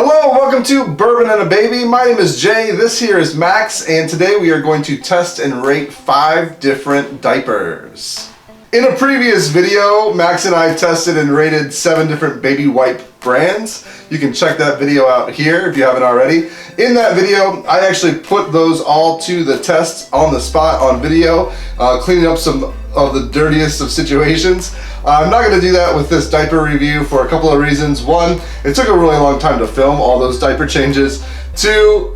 Hello, welcome to Bourbon and a Baby. My name is Jay, this here is Max, and today we are going to test and rate 5 different diapers. In a previous video, Max and I tested and rated 7 different baby wipe brands. You can check that video out here if you haven't already. In that video, I actually put those all to the test on the spot on video, cleaning up some of the dirtiest of situations. I'm not going to do that with this diaper review for a couple of reasons. One, it took a really long time to film all those diaper changes. Two,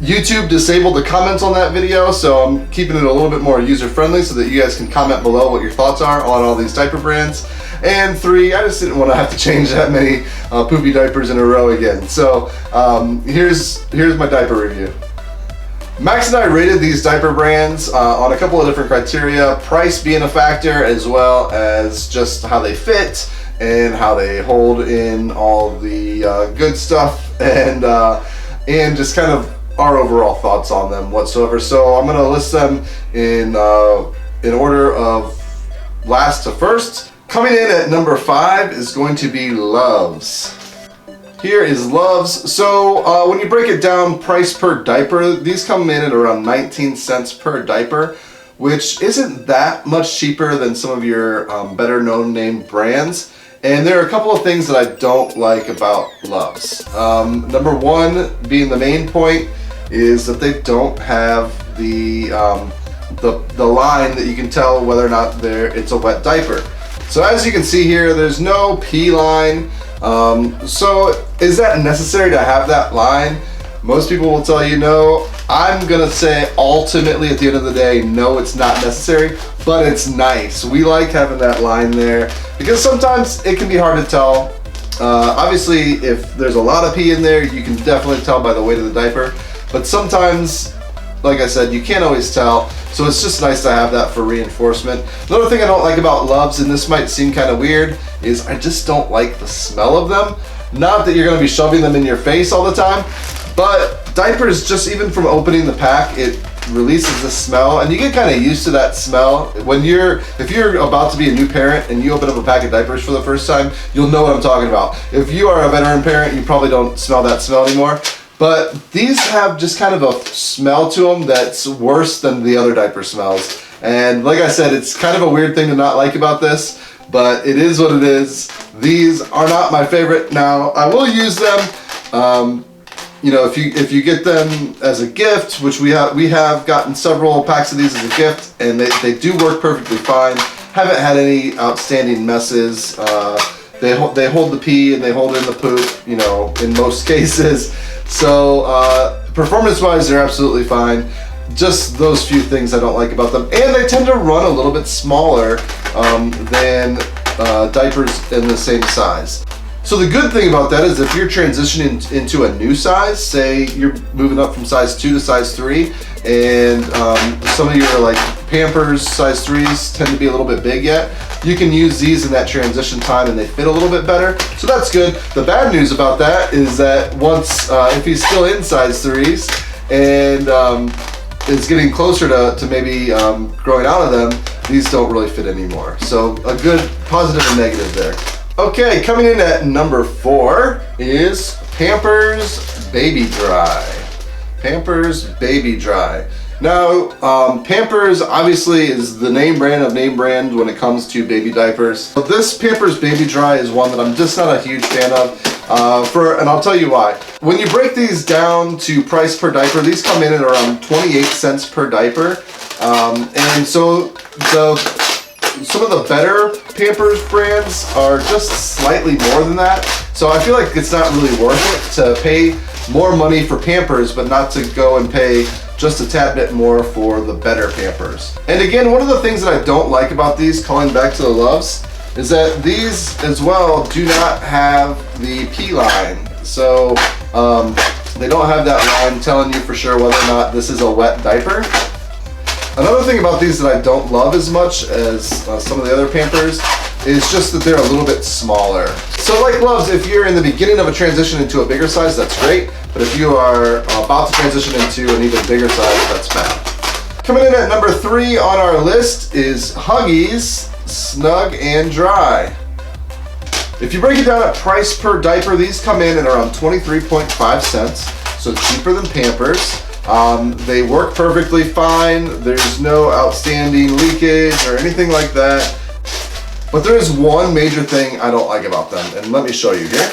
YouTube disabled the comments on that video, so I'm keeping it a little bit more user-friendly so that you guys can comment below what your thoughts are on all these diaper brands. And 3, I just didn't want to have to change that many poopy diapers in a row again. So here's my diaper review. Max and I rated these diaper brands on a couple of different criteria, price being a factor, as well as just how they fit and how they hold in all the good stuff, and just kind of our overall thoughts on them whatsoever. So I'm going to list them in order of last to first. Coming in at number 5 is going to be Luvs. Here is Luvs. So when you break it down price per diaper, these come in at around 19 cents per diaper, which isn't that much cheaper than some of your better known name brands. And there are a couple of things that I don't like about Luvs. Number 1 being the main point is that they don't have the line that you can tell whether or not it's a wet diaper. So as you can see here, there's no P line. So is that necessary to have that line? Most people will tell you no. I'm gonna say ultimately at the end of the day, no, it's not necessary, but it's nice. We like having that line there because sometimes it can be hard to tell. Obviously, if there's a lot of pee in there, you can definitely tell by the weight of the diaper, but sometimes, like I said, you can't always tell, so it's just nice to have that for reinforcement. Another thing I don't like about Luvs, and this might seem kind of weird, is I just don't like the smell of them. Not that you're going to be shoving them in your face all the time, but diapers, just even from opening the pack, it releases the smell, and you get kind of used to that smell. If you're about to be a new parent and you open up a pack of diapers for the first time, you'll know what I'm talking about. If you are a veteran parent, you probably don't smell that smell anymore. But these have just kind of a smell to them that's worse than the other diaper smells. And like I said, it's kind of a weird thing to not like about this, but it is what it is. These are not my favorite. Now, I will use them. You know, if you get them as a gift, which we have gotten several packs of these as a gift, and they do work perfectly fine. Haven't had any outstanding messes. They hold the pee and they hold in the poop, you know, in most cases. So performance-wise, they're absolutely fine. Just those few things I don't like about them, and they tend to run a little bit smaller than diapers in the same size. So the good thing about that is if you're transitioning into a new size, say you're moving up from size 2 to size 3, and some of your like Pampers size 3s tend to be a little bit big yet, you can use these in that transition time and they fit a little bit better. So that's good. The bad news about that is that once, if he's still in size 3s and is getting closer to maybe growing out of them, these don't really fit anymore. So a good positive and negative there. Okay, coming in at number 4 is Pampers Baby Dry. Pampers Baby Dry. Now, Pampers obviously is the name brand of name brands when it comes to baby diapers. But this Pampers Baby Dry is one that I'm just not a huge fan of, and I'll tell you why. When you break these down to price per diaper, these come in at around 28 cents per diaper. And so some of the better Pampers brands are just slightly more than that. So I feel like it's not really worth it to pay more money for Pampers, but not to go and pay just a tad bit more for the better Pampers. And again, one of the things that I don't like about these, calling back to the Luvs, is that these as well do not have the P line. So they don't have that line telling you for sure whether or not this is a wet diaper. Another thing about these that I don't love as much as some of the other Pampers is just that they're a little bit smaller. So like Luvs, if you're in the beginning of a transition into a bigger size, that's great. But if you are about to transition into an even bigger size, that's bad. Coming in at number 3 on our list is Huggies Snug and Dry. If you break it down at price per diaper, these come in at around 23.5 cents, so cheaper than Pampers. They work perfectly fine. There's no outstanding leakage or anything like that. But there is one major thing I don't like about them, and let me show you here.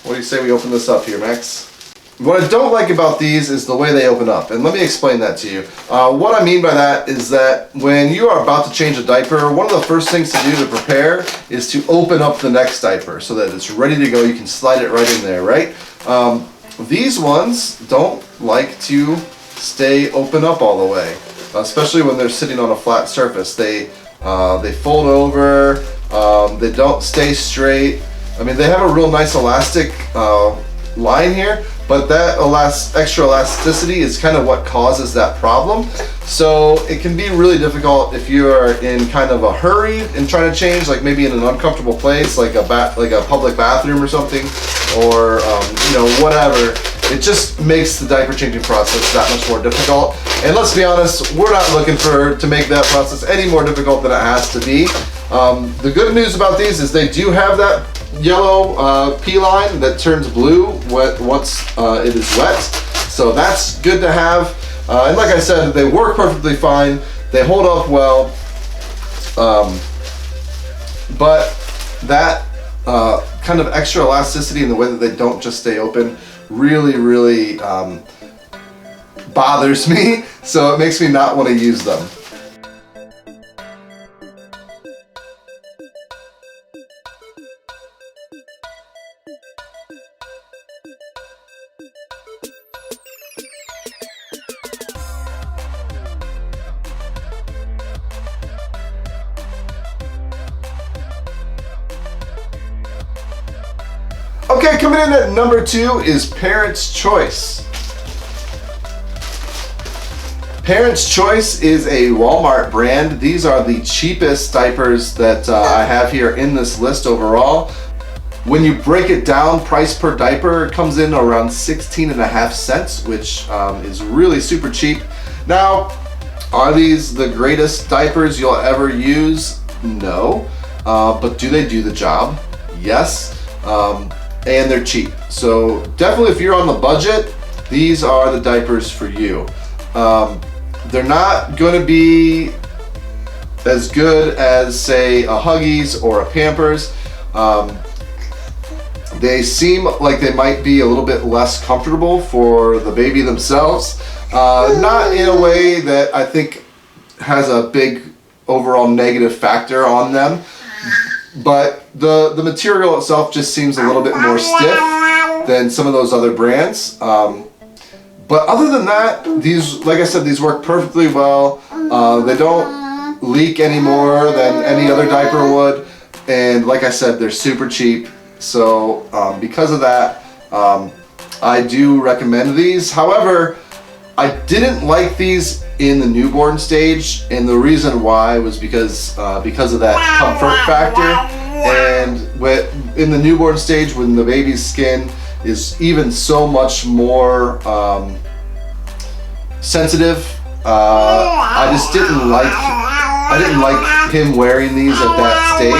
What do you say we open this up here, Max? What I don't like about these is the way they open up, and let me explain that to you. What I mean by that is that when you are about to change a diaper, one of the first things to do to prepare is to open up the next diaper so that it's ready to go. You can slide it right in there, right? These ones don't like to stay open up all the way, especially when they're sitting on a flat surface. They fold over, they don't stay straight. I mean, they have a real nice elastic line here, but that extra elasticity is kind of what causes that problem. So it can be really difficult if you are in kind of a hurry and trying to change, like maybe in an uncomfortable place, like a public bathroom or something, or you know, whatever. It just makes the diaper changing process that much more difficult. And let's be honest, we're not looking to make that process any more difficult than it has to be. The good news about these is they do have that yellow pee line that turns blue once it is wet. So that's good to have. And like I said, they work perfectly fine. They hold up well. But that kind of extra elasticity in the way that they don't just stay open really bothers me. So it makes me not want to use them. Okay, coming in at number 2 is Parents' Choice. Parents' Choice is a Walmart brand. These are the cheapest diapers that I have here in this list overall. When you break it down, price per diaper, it comes in around 16.5 cents, which is really super cheap. Now, are these the greatest diapers you'll ever use? No. But do they do the job? Yes. And they're cheap. So definitely if you're on the budget, these are the diapers for you. They're not going to be as good as, say, a Huggies or a Pampers. They seem like they might be a little bit less comfortable for the baby themselves. Not in a way that I think has a big overall negative factor on them. But the material itself just seems a little bit more stiff than some of those other brands. But other than that, these, like I said, these work perfectly well. They don't leak any more than any other diaper would. And like I said, they're super cheap. So because of that, I do recommend these. However, I didn't like these in the newborn stage, and the reason why was because of that comfort factor. And in the newborn stage, when the baby's skin is even so much more sensitive, I just didn't like him wearing these at that stage.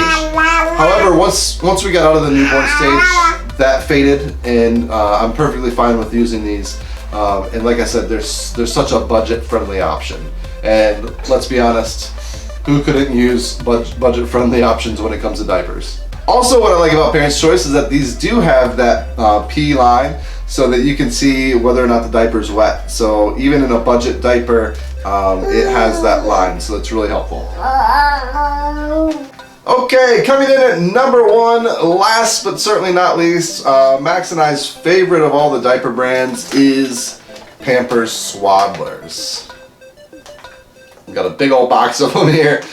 However, once we got out of the newborn stage, that faded, and I'm perfectly fine with using these. And like I said, there's such a budget-friendly option. And let's be honest, who couldn't use budget-friendly options when it comes to diapers? Also, what I like about Parents' Choice is that these do have that pee line so that you can see whether or not the diaper's wet. So even in a budget diaper, it has that line, so it's really helpful. Okay, coming in at number 1, last but certainly not least, Max and I's favorite of all the diaper brands is Pampers Swaddlers. We've got a big old box of them here.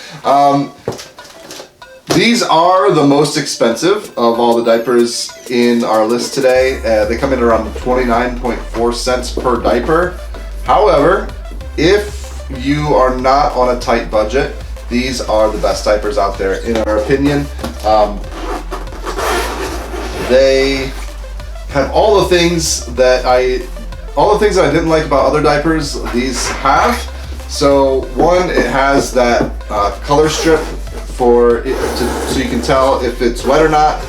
These are the most expensive of all the diapers in our list today. They come in around 29.4 cents per diaper. However, if you are not on a tight budget, these are the best diapers out there, in our opinion. They have all the things that I didn't like about other diapers. These have. So one, it has that color strip for it so you can tell if it's wet or not.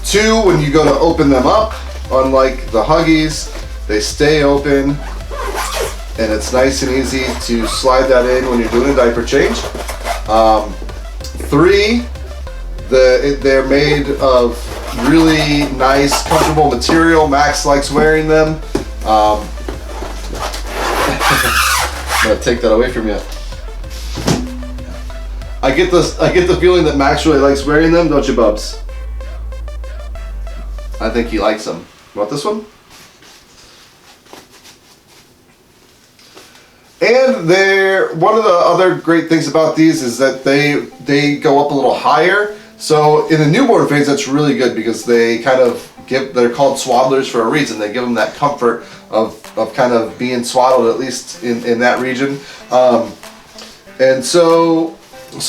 2, when you go to open them up, unlike the Huggies, they stay open, and it's nice and easy to slide that in when you're doing a diaper change. 3, they're made of really nice, comfortable material. Max likes wearing them. I'm gonna take that away from you. I get the feeling that Max really likes wearing them, don't you, Bubs? I think he likes them. You want this one? And one of the other great things about these is that they go up a little higher. So in the newborn phase, that's really good because they kind of they're called swaddlers for a reason. They give them that comfort of kind of being swaddled, at least in that region. And so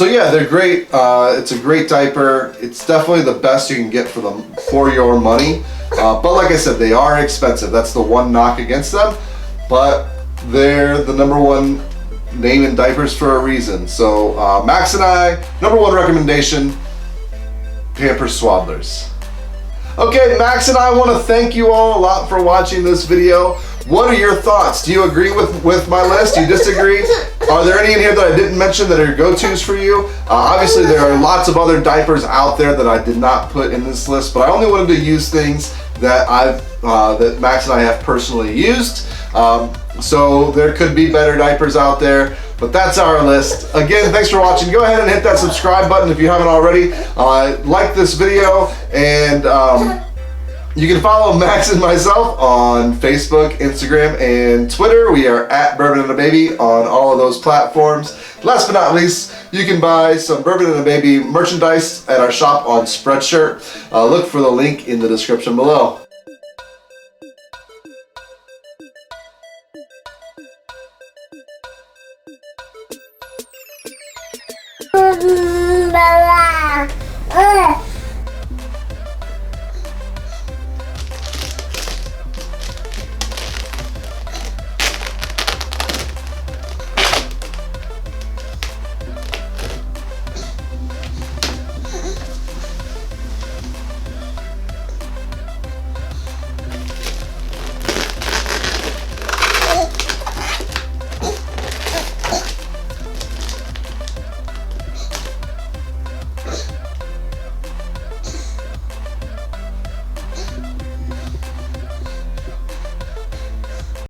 yeah, they're great. It's a great diaper. It's definitely the best you can get for your money. But like I said, they are expensive. That's the one knock against them. But they're the #1 name in diapers for a reason. So Max and I, #1 recommendation, Pampers Swaddlers. Okay, Max and I want to thank you all a lot for watching this video. What are your thoughts? Do you agree with my list? Do you disagree? Are there any in here that I didn't mention that are go-tos for you? Obviously, there are lots of other diapers out there that I did not put in this list, but I only wanted to use things that that Max and I have personally used. So there could be better diapers out there, but that's our list. Again, thanks for watching. Go ahead and hit that subscribe button if you haven't already. Like this video, and you can follow Max and myself on Facebook, Instagram, and Twitter. We are at Bourbon and a Baby on all of those platforms. Last but not least, you can buy some Bourbon and a Baby merchandise at our shop on Spreadshirt. Look for the link in the description below. Bye.